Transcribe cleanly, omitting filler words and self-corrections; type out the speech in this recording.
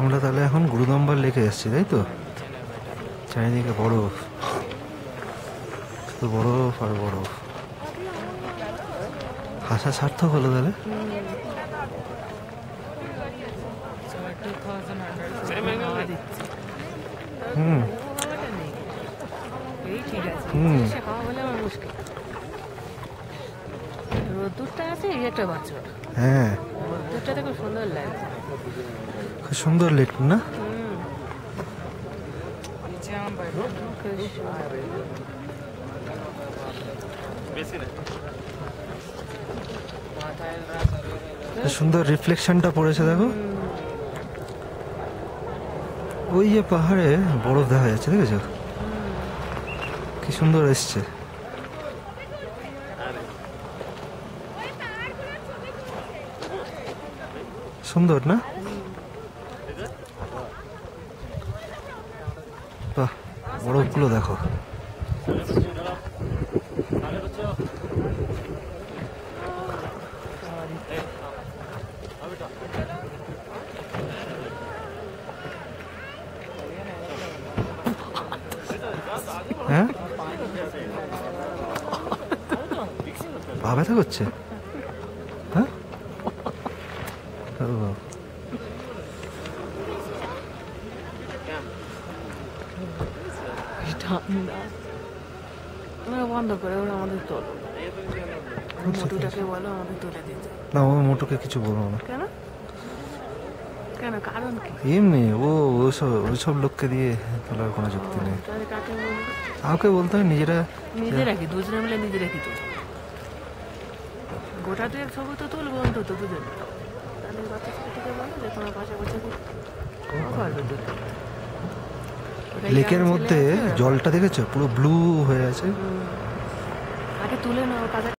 আমরা তাহলে এখন গুরুদম্বার লেকে এসেছি, তাই তো? চারিদিকে বরফ, শুধু বরফ আর বরফ। হাসা সার্থক হলো তাহলে। হুম হুম রোদ্দুরটা আছে, ইয়েটা বাঁচো। হ্যাঁ, রোদ্দুরটাতে খুব সুন্দর লাগছে। খুব সুন্দর লেক না? সুন্দর রিফ্লেকশনটা পড়েছে দেখো। ওই যে পাহাড়ে বরফ দেখা যাচ্ছে, দেখেছো কি সুন্দর এসছে। সুন্দর না? বাহ, বরফগুলো দেখো। হ্যাঁ, পা ব্যথা করছে? হ্যাঁ, বন্ধ করে ওরা আমাদের তোলো, মোটুটাকে বলো আমাদের তুলে দিতে। না, ও মোটুকে কিছু বলবো না। কেন কেন, কারণ কি? এমনি ওইসব লোককে দিয়ে তোলার কোনো যুক্তি নেই। তাহলে কাকে বলবো? কাউকে বলতে হয়, নিজেরা কি দুজনে মিলে নিজেরা কি তুলবো? গোটা দুয়েক ছবি তো তুলবো অন্তত দুজনে। তাহলে বাচ্চা ছেলেটিকে বলো যে তোমার পাশে বসে লেকের মধ্যে জলটা দেখেছো পুরো ব্লু হয়ে আছে। আগে তুলে নাও কাজে।